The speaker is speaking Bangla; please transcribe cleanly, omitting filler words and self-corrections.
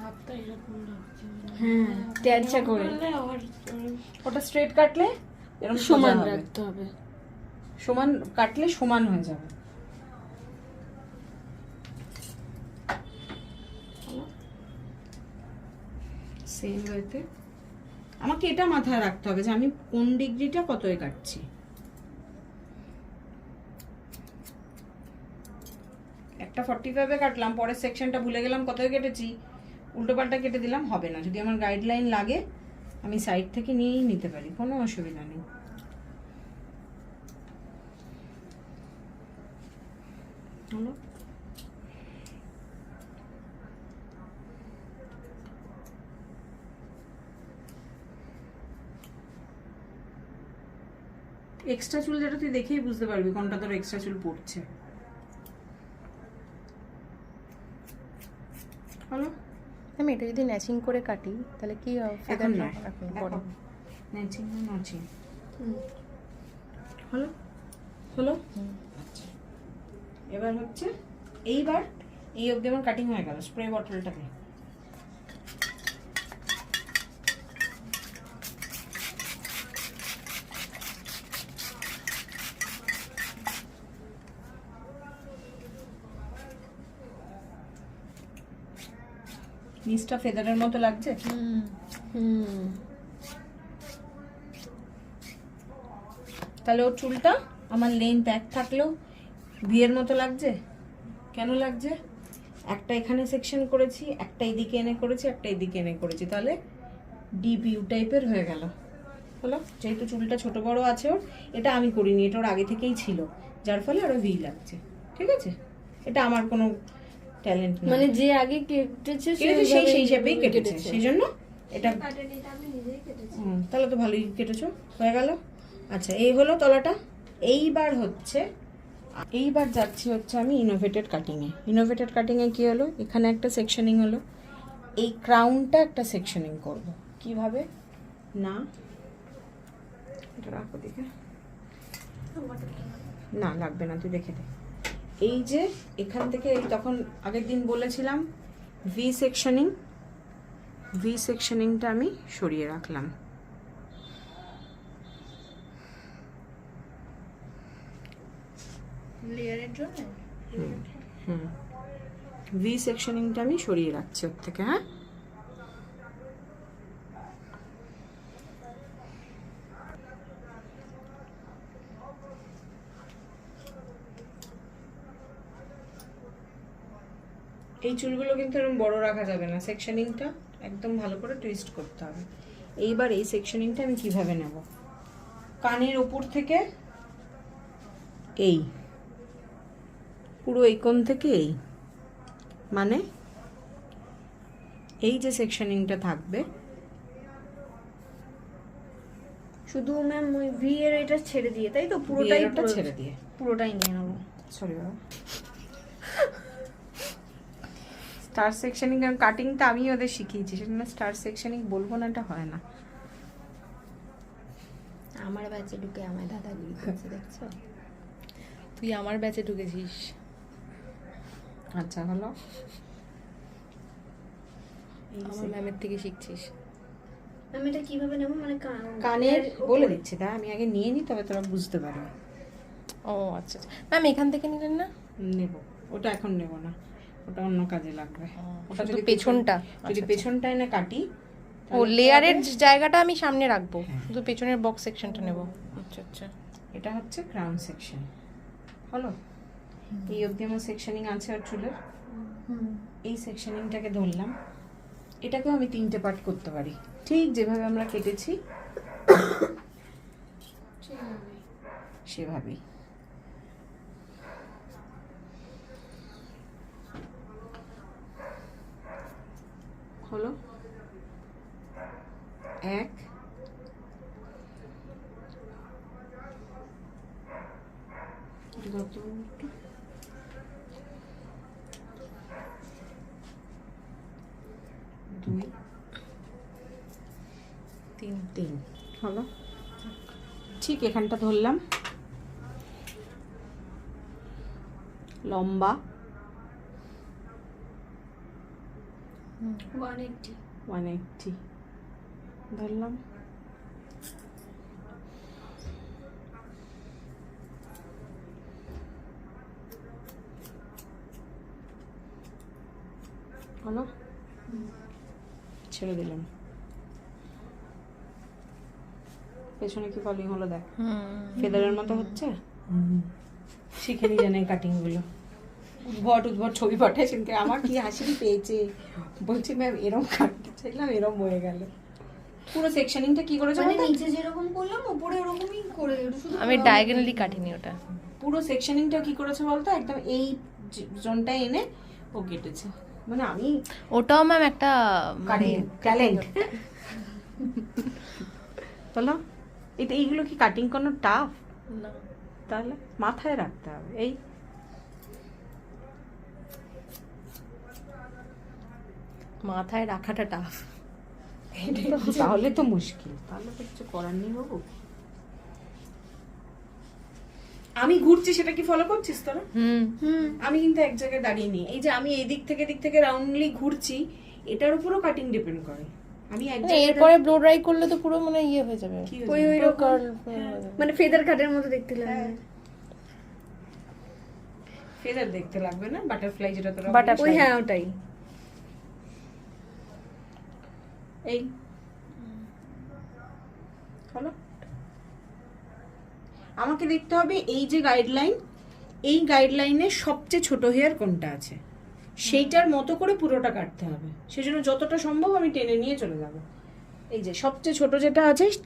হাতটা এরকম লাগছে, হ্যাঁ তেরচা করে। ওটা স্ট্রেট কাটলে এরকম সমান সোজা হবে। রাখতে হবে। সমান কাটলে সমান হয়ে যাবে। সেম ওয়েতে আমাকে এটা মাথায় রাখতে হবে যে আমি কোন ডিগ্রিটা কতই কাটছি। একটা 45-এ কাটলাম, পরের সেকশনটা ভুলে গেলাম কতই কেটেছি, উল্টো পাল্টা কেটে দিলাম, হবে না। যদি আমার গাইডলাইন লাগে আমি সাইড থেকে নিয়েই নিতে পারি, কোনো অসুবিধা নেই। হলো? এক্সট্রা চুল যেটা তুই দেখেই বুঝতে পারবি কোনটা তোর এক্সট্রা চুল পড়ছে। হলো? আমি এটা যদি ম্যাচিং করে কাটি তাহলে কি এখন না, এখন পরে ম্যাচিং না ম্যাচিং। হলো? হলো? আচ্ছা, এবার হচ্ছে এইবার এই অবধি আমার কাটিং হয়ে গেল। স্প্রে বটলটাকে নিচটা ফেদারের মতো লাগছে। তাহলে ওর চুলটা আমার লেন্থ এক থাকলেও বিয়ের মতো লাগছে। কেন লাগছে? একটা এখানে সেকশন করেছি, একটা এইদিকে এনে করেছি, একটা এইদিকে এনে করেছি, তাহলে ডিপ ইউ টাইপের হয়ে গেল। হলো? যেহেতু চুলটা ছোট বড় আছে ওর, এটা আমি করিনি, এটা ওর আগে থেকেই ছিল, যার ফলে আরো ভি লাগছে। ঠিক আছে, এটা আমার কোনো ট্যালেন্ট না, মানে যে আগে কেটেছে সেই হিসাবেই কেটেছে, সেই জন্য এটা। তাহলে তো ভালোই কেটেছো, হয়ে গেল। আচ্ছা, এই হলো তলাটা। এইবার যাচ্ছি হচ্ছে আমি ইনোভেটেড কাটিংয়ে। ইনোভেটেড কাটিংয়ে কি হলো, এখানে একটা সেকশনিং হলো, এই ক্রাউনটা একটা সেকশনিং করব। কিভাবে না, এটা রাখো দিকে, না লাগবে না, তুই রেখে দে। এই যে এখান থেকে এই তখন আগের দিন বলেছিলাম ভি সেকশনিংটা আমি সরিয়ে রাখলাম। লেয়ারের জন্য ভি সেকশনিংটা আমি সরিয়ে রাখছি ওর থেকে। হ্যাঁ, এই চুলগুলো কিন্তু এরকম বড় রাখা যাবে না, সেকশনিংটা একদম ভালো করে টুইস্ট করতে হবে। এইবার এই সেকশনিংটা আমি কিভাবে নেব, কানের ওপর থেকে এই পুরো এই কোণ থেকে এই, মানে এই যে সেকশনিংটা থাকবে, শুধু ম্যাম ওই ভি এর এটা ছেড়ে দিয়ে, তাই তো পুরোটাই ছেড়ে দিয়ে পুরোটাই নিয়ে নেবো। সরি বাবা, স্টার সেকশনিং কাটিংটা আমি ওদের শিখিয়েছি, সেটা স্টার সেকশনিং বলবো না, এটা হয় না। আমার ব্যাচে ঢুকে আমায় দাদাগিরি করছে, দেখছো? তুই আমার ব্যাচে ঢুকেছিস। আচ্ছা, হলো? আমার ম্যামের থেকে শিখছিস। আমি এটা কিভাবে নেবো, মানে কানের বলে দিচ্ছি, তা আমি আগে নিয়ে নিই, তবে তোরা বুঝতে পারবে। ও আচ্ছা আচ্ছা, ম্যাম এখান থেকে নিলেন না? নেব, ওটা এখন নেব না, ওটা অন্য কাজে লাগবে। ওটা শুধু যদি পেছনটা, যদি পেছনটায় না কাটি, ও লেয়ারের জায়গাটা আমি সামনে রাখবো, শুধু পেছনের বক্স সেকশনটা নেব। আচ্ছা আচ্ছা, এটা হচ্ছে ক্রাউন সেকশন। হলো? এই অবধি আমার সেকশনিং আছে আর চুলের। এই সেকশনিংটাকে ধরলাম, এটাকেও আমি 3টে পার্ট করতে পারি, ঠিক যেভাবে আমরা কেটেছি সেভাবেই। হলো? 1 2 3 হলো? ঠিক এখানটা ধরলাম, লম্বা 180 180 ধরলাম। হলো, ছেড়ে দিলাম। পেছনে কি ফলিং হলো দেখ, ফেদারের মতো হচ্ছে। শিখে নি জানে কাটিং গুলো, উদ্ভট ছবি পাঠায় সেদিনকে, আমার কি হাসি পেয়েছে। বলছি ম্যাম এরম কাটতে চাইলাম, এরম হয়ে গেল। পুরো সেকশনিংটা কি করেছে মানে বলতো? নিচে যেরকম করলাম উপরে ওরকমই করে, ওটা শুধু আমি ডায়াগোনালি কাটিনি ওটা। পুরো সেকশনিংটা কি করেছে বলতো, একদম এই জোনটা এনে ও কেটেছে। মানে আমি ওটাও ম্যাম একটা মানে ট্যালেন্ট। বলো এটা, এইগুলো কি কাটিং কোনো টাফ? না। তাহলে মাথায় রাখতে হবে। এই মাথায় রাখাটা টাফ। তাহলে তো মুশকিল, তাহলে তো কিছু করার নেই বাবু। আমি ঘুরছি সেটা কি ফলো করছিস তোরা? আমি কিন্তু এক জায়গায় দাঁড়িয়ে নেই। এই যে আমি এই দিক থেকে রাউন্ডলি ঘুরছি, এটার উপরও কাটিং ডিপেন্ড করে। আমি এক জায়গায় এরপরে ব্লো ড্রাই করলে তো পুরো মানে ইয়ে হয়ে যাবে, কি ওই হয়েছে? ওই রকম কার্ল মানে ফেদার কাটের মতো দেখতে লাগে। ফেদার দেখতে লাগবে না, বাটারফ্লাই যেটা তোরা Butterfly। ওই হ্যাঁ ওটাই। এই হলো। আমাকে দেখতে হবে এই যে গাইডলাইন, এই গাইডলাইনে সবচেয়ে ছোট হেয়ার কোনটা আছে সেইটার মতো করে পুরোটা কাটতে হবে। সেজন্য যতটা সম্ভব আমি টেনে নিয়ে চলে যাব। এই যে সবচেয়ে ছোট যেটা আছে